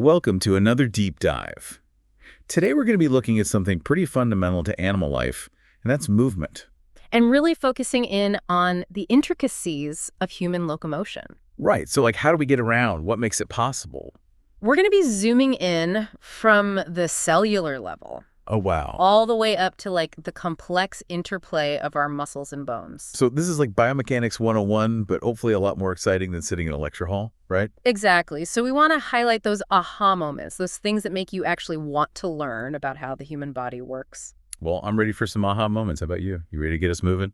Welcome to another deep dive. Today we're going to be looking at something pretty fundamental to animal life, and that's movement. And really focusing in on the intricacies of human locomotion. Right, so how do we get around? What makes it possible? We're going to be zooming in from the cellular level. Oh, wow. All the way up to the complex interplay of our muscles and bones. So this is like biomechanics 101, but hopefully a lot more exciting than sitting in a lecture hall, right? Exactly. So we want to highlight those aha moments, those things that make you actually want to learn about how the human body works. Well, I'm ready for some aha moments. How about you? You ready to get us moving?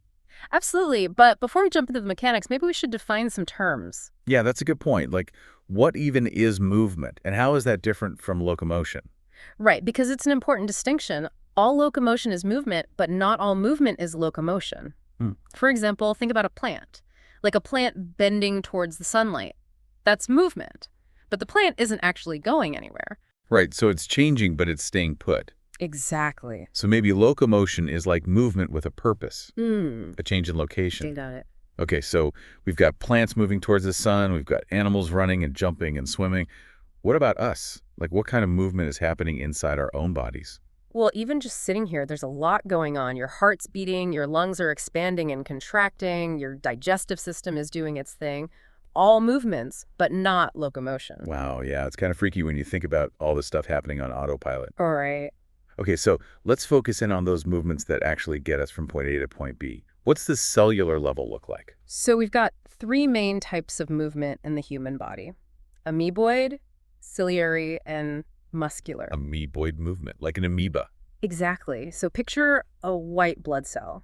Absolutely. But before we jump into the mechanics, maybe we should define some terms. Yeah, that's a good point. What even is movement, and how is that different from locomotion? Right, because it's an important distinction. All locomotion is movement, but not all movement is locomotion. For example, think about a plant. Like a plant bending towards the sunlight. That's movement. But the plant isn't actually going anywhere. Right, so it's changing, but it's staying put. Exactly. So maybe locomotion is like movement with a purpose, a change in location. Got it. Okay, so we've got plants moving towards the sun, we've got animals running and jumping and swimming. What about us? What kind of movement is happening inside our own bodies? Well, even just sitting here, there's a lot going on. Your heart's beating, your lungs are expanding and contracting, your digestive system is doing its thing. All movements, but not locomotion. Wow, yeah, it's kind of freaky when you think about all this stuff happening on autopilot. All right. Okay, so let's focus in on those movements that actually get us from point A to point B. What's the cellular level look like? So we've got three main types of movement in the human body. Amoeboid, ciliary, and muscular. Amoeboid movement, like an amoeba. Exactly. So picture a white blood cell,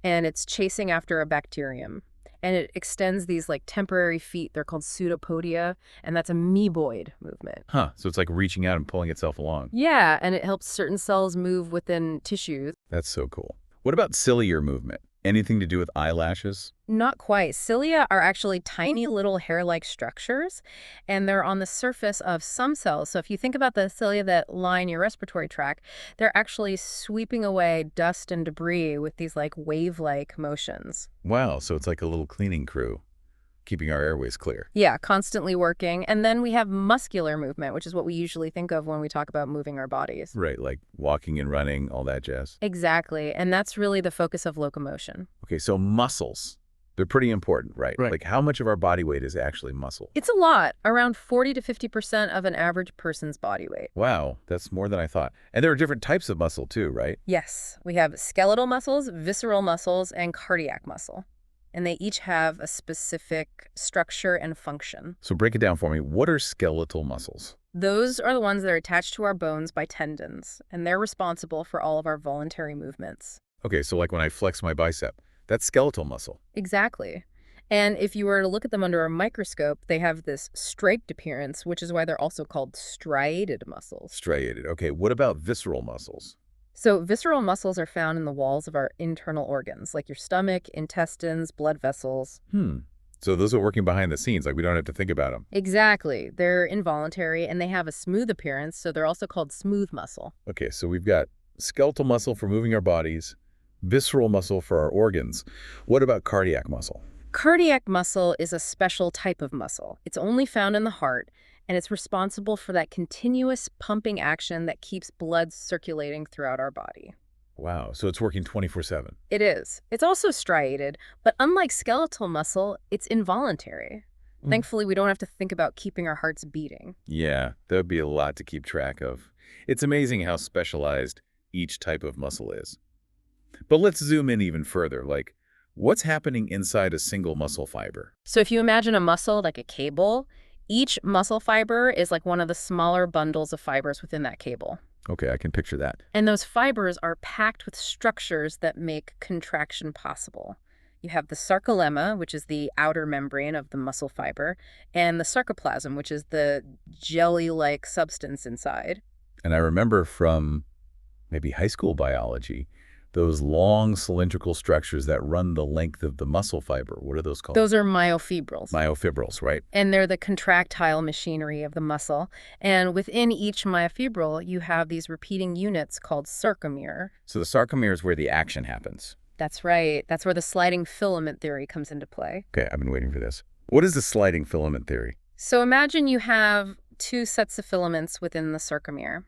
and it's chasing after a bacterium. And it extends these temporary feet. They're called pseudopodia, and that's amoeboid movement. Huh, so it's like reaching out and pulling itself along. Yeah, and it helps certain cells move within tissues. That's so cool. What about ciliary movement? Anything to do with eyelashes? Not quite. Cilia are actually tiny little hair-like structures, and they're on the surface of some cells. So if you think about the cilia that line your respiratory tract, they're actually sweeping away dust and debris with these wave-like motions. Wow, so it's like a little cleaning crew, keeping our airways clear. Yeah, constantly working. And then we have muscular movement, which is what we usually think of when we talk about moving our bodies. Right, like walking and running, all that jazz. Exactly. And that's really the focus of locomotion. Okay, so muscles. They're pretty important, right? How much of our body weight is actually muscle? It's a lot, around 40 to 50% of an average person's body weight. Wow, that's more than I thought. And there are different types of muscle too, right? Yes, we have skeletal muscles, visceral muscles, and cardiac muscle. And they each have a specific structure and function. So break it down for me. What are skeletal muscles? Those are the ones that are attached to our bones by tendons, and they're responsible for all of our voluntary movements. Okay, so when I flex my bicep, that's skeletal muscle. Exactly. And if you were to look at them under a microscope, they have this striped appearance, which is why they're also called striated muscles. Striated. Okay, what about visceral muscles? So visceral muscles are found in the walls of our internal organs, like your stomach, intestines, blood vessels. So those are working behind the scenes, we don't have to think about them. Exactly. They're involuntary, and they have a smooth appearance, so they're also called smooth muscle. Okay, so we've got skeletal muscle for moving our bodies, visceral muscle for our organs. What about cardiac muscle? Cardiac muscle is a special type of muscle. It's only found in the heart, and it's responsible for that continuous pumping action that keeps blood circulating throughout our body. Wow, so it's working 24/7. It is. It's also striated, but unlike skeletal muscle, it's involuntary. Thankfully, we don't have to think about keeping our hearts beating. Yeah, that would be a lot to keep track of. It's amazing how specialized each type of muscle is. But let's zoom in even further. What's happening inside a single muscle fiber? So if you imagine a muscle like a cable, each muscle fiber is like one of the smaller bundles of fibers within that cable. Okay, I can picture that. And those fibers are packed with structures that make contraction possible. You have the sarcolemma, which is the outer membrane of the muscle fiber, and the sarcoplasm, which is the jelly-like substance inside. And I remember from maybe high school biology, those long cylindrical structures that run the length of the muscle fiber. What are those called? Those are myofibrils. Myofibrils, right? And they're the contractile machinery of the muscle. And within each myofibril, you have these repeating units called sarcomere. So the sarcomere is where the action happens. That's right. That's where the sliding filament theory comes into play. Okay, I've been waiting for this. What is the sliding filament theory? So imagine you have two sets of filaments within the sarcomere.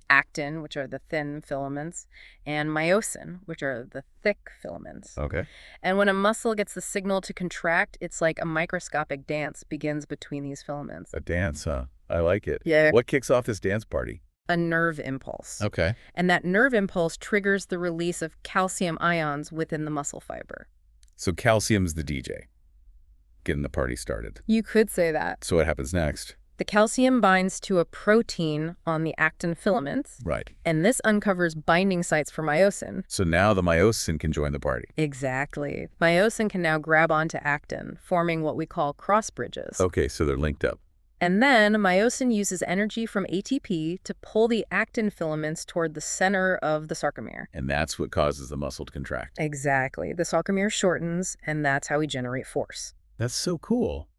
Actin, which are the thin filaments, and myosin, which are the thick filaments. Okay. And when a muscle gets the signal to contract, it's like a microscopic dance begins between these filaments. A dance, huh? I like it. Yeah. What kicks off this dance party? A nerve impulse. Okay. And that nerve impulse triggers the release of calcium ions within the muscle fiber. So calcium's the DJ, getting the party started. You could say that. So what happens next? The calcium binds to a protein on the actin filaments, Right. and this uncovers binding sites for myosin. So now the myosin can join the party. Exactly. Myosin can now grab onto actin, forming what we call cross bridges. Okay, so they're linked up. And then myosin uses energy from ATP to pull the actin filaments toward the center of the sarcomere. And that's what causes the muscle to contract. Exactly. The sarcomere shortens, and that's how we generate force. That's so cool.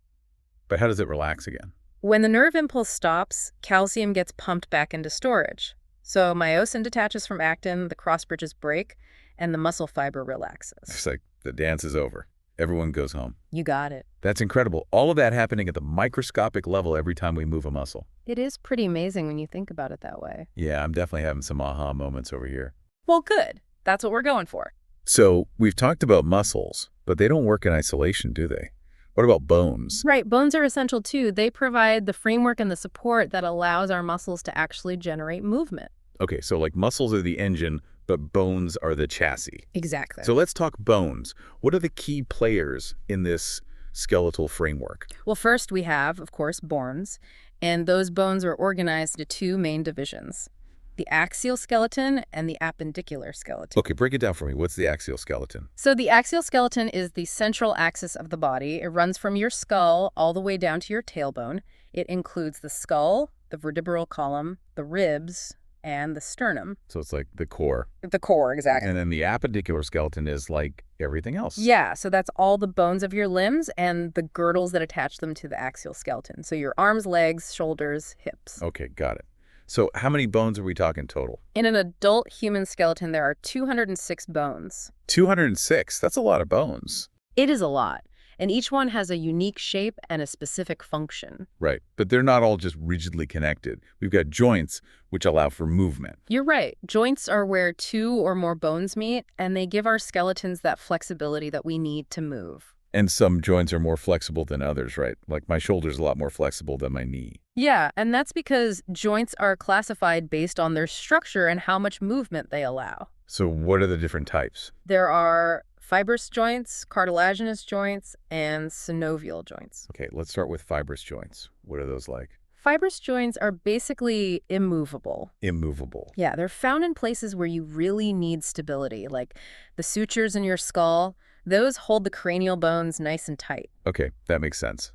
But how does it relax again? When the nerve impulse stops, calcium gets pumped back into storage. So myosin detaches from actin, the cross bridges break, and the muscle fiber relaxes. It's like the dance is over. Everyone goes home. You got it. That's incredible. All of that happening at the microscopic level every time we move a muscle. It is pretty amazing when you think about it that way. Yeah, I'm definitely having some aha moments over here. Well, good. That's what we're going for. So we've talked about muscles, but they don't work in isolation, do they? What about bones? Right. Bones are essential too. They provide the framework and the support that allows our muscles to actually generate movement. Okay, so like muscles are the engine, but bones are the chassis. Exactly. So let's talk bones. What are the key players in this skeletal framework? Well, first we have, of course, bones, and those bones are organized into two main divisions: the axial skeleton and the appendicular skeleton. Okay, break it down for me. What's the axial skeleton? So the axial skeleton is the central axis of the body. It runs from your skull all the way down to your tailbone. It includes the skull, the vertebral column, the ribs, and the sternum. So it's like the core. The core, exactly. And then the appendicular skeleton is like everything else. Yeah, so that's all the bones of your limbs and the girdles that attach them to the axial skeleton. So your arms, legs, shoulders, hips. Okay, got it. So how many bones are we talking total? In an adult human skeleton, there are 206 bones. 206. That's a lot of bones. It is a lot, and each one has a unique shape and a specific function. Right, but they're not all just rigidly connected. We've got joints, which allow for movement. You're right. Joints are where two or more bones meet, and they give our skeletons that flexibility that we need to move. And some joints are more flexible than others, right? Like my shoulder's a lot more flexible than my knee. Yeah, and that's because joints are classified based on their structure and how much movement they allow. So what are the different types? There are fibrous joints, cartilaginous joints, and synovial joints. Okay, let's start with fibrous joints. What are those like? Fibrous joints are basically immovable. Immovable. Yeah, they're found in places where you really need stability, like the sutures in your skull. Those hold the cranial bones nice and tight. Okay, that makes sense.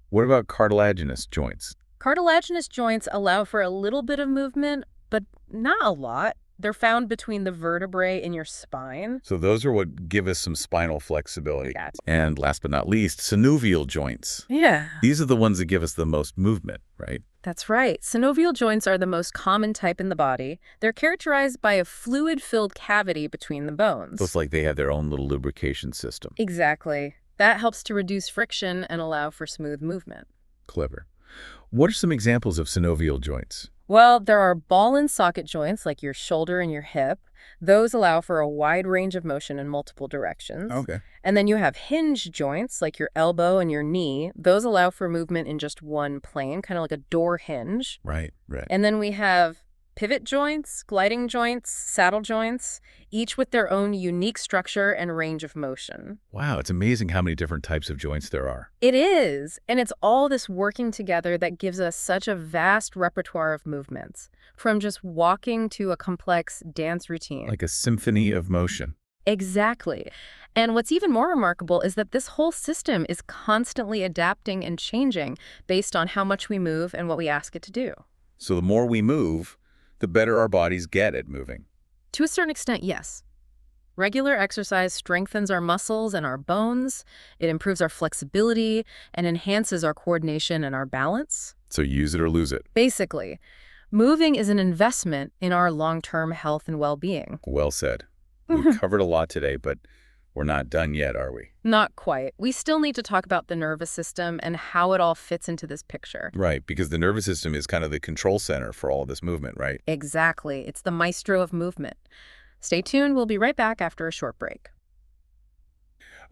What about cartilaginous joints? Cartilaginous joints allow for a little bit of movement, but not a lot. They're found between the vertebrae in your spine. So those are what give us some spinal flexibility. Gotcha. And last but not least, synovial joints. Yeah, These are the ones that give us the most movement, right? that's right. Synovial joints are the most common type in the body. They're characterized by a fluid-filled cavity between the bones. So it's like they have their own little lubrication system. Exactly. That helps to reduce friction and allow for smooth movement. Clever. What are some examples of synovial joints? Well, there are ball and socket joints like your shoulder and your hip. Those allow for a wide range of motion in multiple directions. Okay. And then you have hinge joints like your elbow and your knee. Those allow for movement in just one plane, kind of like a door hinge. Right, right. And then we have pivot joints, gliding joints, saddle joints, each with their own unique structure and range of motion. Wow, it's amazing how many different types of joints there are. It is, and it's all this working together that gives us such a vast repertoire of movements, from just walking to a complex dance routine. Like a symphony of motion. Exactly. And what's even more remarkable is that this whole system is constantly adapting and changing based on how much we move and what we ask it to do. So the more we move, the better our bodies get at moving. To a certain extent, yes. Regular exercise strengthens our muscles and our bones. It improves our flexibility and enhances our coordination and our balance. So use it or lose it. Basically, moving is an investment in our long-term health and well-being. Well said. We've covered a lot today, but We're not done yet, are we? Not quite. We still need to talk about the nervous system and how it all fits into this picture. Right, because the nervous system is kind of the control center for all of this movement, right? Exactly. It's the maestro of movement. Stay tuned. We'll be right back after a short break.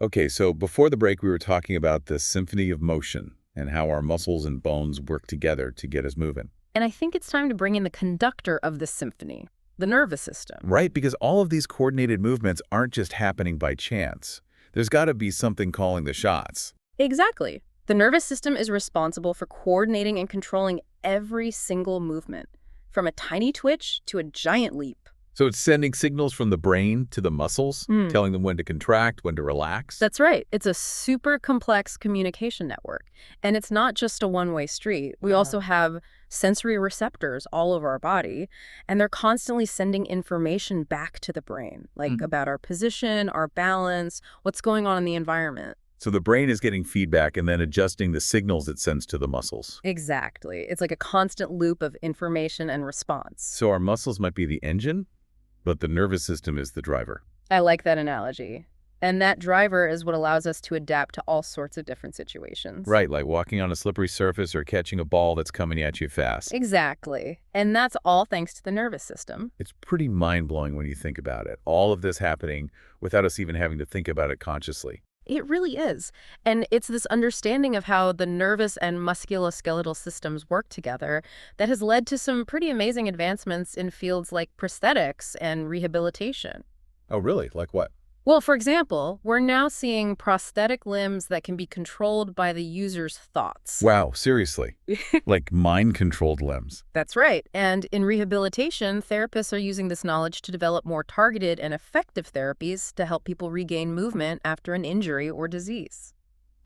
Okay, so before the break, we were talking about the symphony of motion and how our muscles and bones work together to get us moving. And I think it's time to bring in the conductor of this symphony, the nervous system. Right, because all of these coordinated movements aren't just happening by chance. There's got to be something calling the shots. Exactly. The nervous system is responsible for coordinating and controlling every single movement, from a tiny twitch to a giant leap. So it's sending signals from the brain to the muscles, telling them when to contract, when to relax. That's right. It's a super complex communication network. And it's not just a one-way street. We also have sensory receptors all over our body, and they're constantly sending information back to the brain, like about our position, our balance, what's going on in the environment. So the brain is getting feedback and then adjusting the signals it sends to the muscles. Exactly. It's like a constant loop of information and response. So our muscles might be the engine, but the nervous system is the driver. I like that analogy. And that driver is what allows us to adapt to all sorts of different situations. Right, like walking on a slippery surface or catching a ball that's coming at you fast. Exactly. And that's all thanks to the nervous system. It's pretty mind-blowing when you think about it. All of this happening without us even having to think about it consciously. It really is. And it's this understanding of how the nervous and musculoskeletal systems work together that has led to some pretty amazing advancements in fields like prosthetics and rehabilitation. Oh, really? Like what? Well, for example, we're now seeing prosthetic limbs that can be controlled by the user's thoughts. Wow, seriously? Like mind-controlled limbs? That's right. And in rehabilitation, therapists are using this knowledge to develop more targeted and effective therapies to help people regain movement after an injury or disease.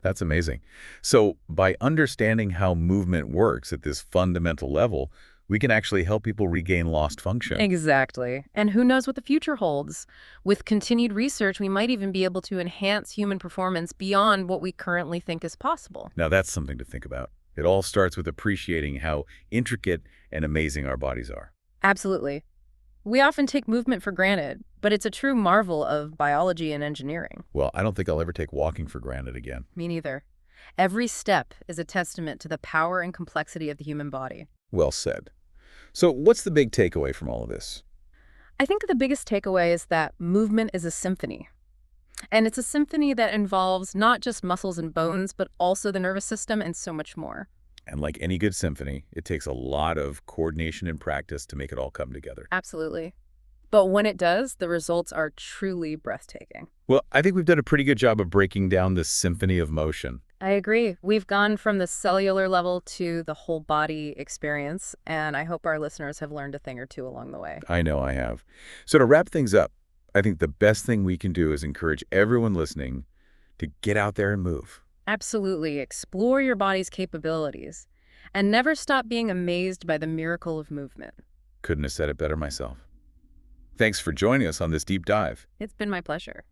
That's amazing. So by understanding how movement works at this fundamental level, we can actually help people regain lost function. Exactly. And who knows what the future holds? With continued research, we might even be able to enhance human performance beyond what we currently think is possible. Now that's something to think about. It all starts with appreciating how intricate and amazing our bodies are. Absolutely. We often take movement for granted, but it's a true marvel of biology and engineering. Well, I don't think I'll ever take walking for granted again. Me neither. Every step is a testament to the power and complexity of the human body. Well said. So what's the big takeaway from all of this? I think the biggest takeaway is that movement is a symphony. And it's a symphony that involves not just muscles and bones, but also the nervous system and so much more. And like any good symphony, it takes a lot of coordination and practice to make it all come together. Absolutely. But when it does, the results are truly breathtaking. Well, I think we've done a pretty good job of breaking down this symphony of motion. I agree. We've gone from the cellular level to the whole body experience, and I hope our listeners have learned a thing or two along the way. I know I have. So to wrap things up, I think the best thing we can do is encourage everyone listening to get out there and move. Absolutely. Explore your body's capabilities, and never stop being amazed by the miracle of movement. Couldn't have said it better myself. Thanks for joining us on this deep dive. It's been my pleasure.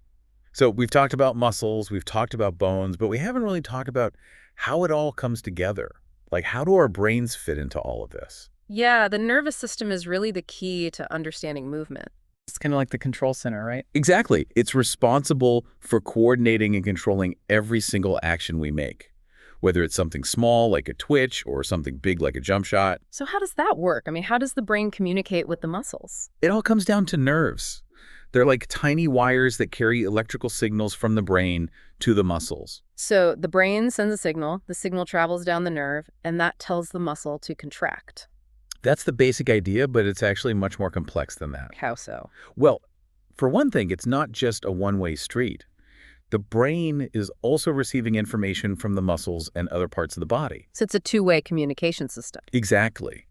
So we've talked about muscles, we've talked about bones, but we haven't really talked about how it all comes together. Like, how do our brains fit into all of this? Yeah, the nervous system is really the key to understanding movement. It's kind of like the control center, right? Exactly. It's responsible for coordinating and controlling every single action we make, whether it's something small like a twitch or something big like a jump shot. So how does that work? I mean, how does the brain communicate with the muscles? It all comes down to nerves. They're like tiny wires that carry electrical signals from the brain to the muscles. So the brain sends a signal, the signal travels down the nerve, and that tells the muscle to contract. That's the basic idea, but it's actually much more complex than that. How so? Well, for one thing, it's not just a one-way street. The brain is also receiving information from the muscles and other parts of the body. So it's a two-way communication system. Exactly.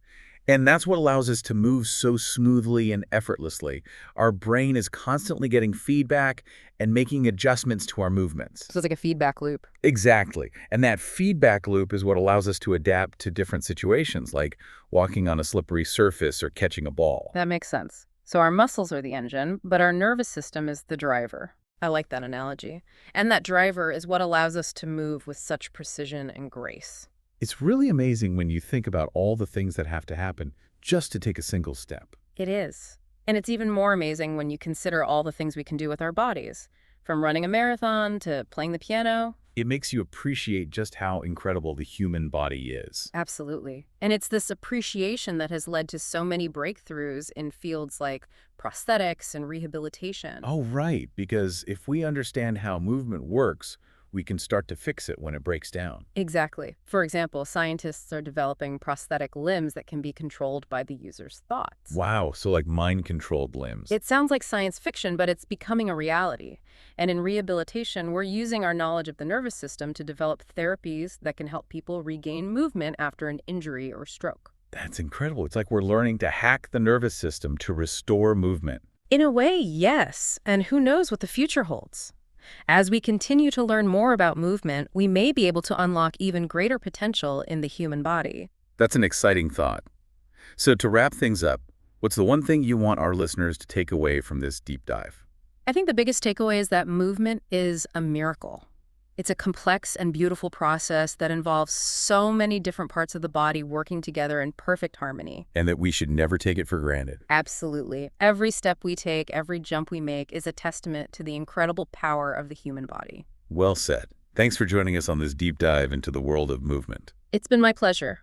And that's what allows us to move so smoothly and effortlessly. Our brain is constantly getting feedback and making adjustments to our movements. So it's like a feedback loop. Exactly. And that feedback loop is what allows us to adapt to different situations, like walking on a slippery surface or catching a ball. That makes sense. So our muscles are the engine, but our nervous system is the driver. I like that analogy. And that driver is what allows us to move with such precision and grace. It's really amazing when you think about all the things that have to happen just to take a single step. It is. And it's even more amazing when you consider all the things we can do with our bodies. From running a marathon to playing the piano. It makes you appreciate just how incredible the human body is. Absolutely. And it's this appreciation that has led to so many breakthroughs in fields like prosthetics and rehabilitation. Oh, right, because if we understand how movement works, we can start to fix it when it breaks down. Exactly. For example, scientists are developing prosthetic limbs that can be controlled by the user's thoughts. Wow, so like mind-controlled limbs. It sounds like science fiction, but it's becoming a reality. And in rehabilitation, we're using our knowledge of the nervous system to develop therapies that can help people regain movement after an injury or stroke. That's incredible. It's like we're learning to hack the nervous system to restore movement. In a way, yes. And who knows what the future holds? As we continue to learn more about movement, we may be able to unlock even greater potential in the human body. That's an exciting thought. So to wrap things up, what's the one thing you want our listeners to take away from this deep dive? I think the biggest takeaway is that movement is a miracle. It's a complex and beautiful process that involves so many different parts of the body working together in perfect harmony. And that we should never take it for granted. Absolutely. Every step we take, every jump we make is a testament to the incredible power of the human body. Well said. Thanks for joining us on this deep dive into the world of movement. It's been my pleasure.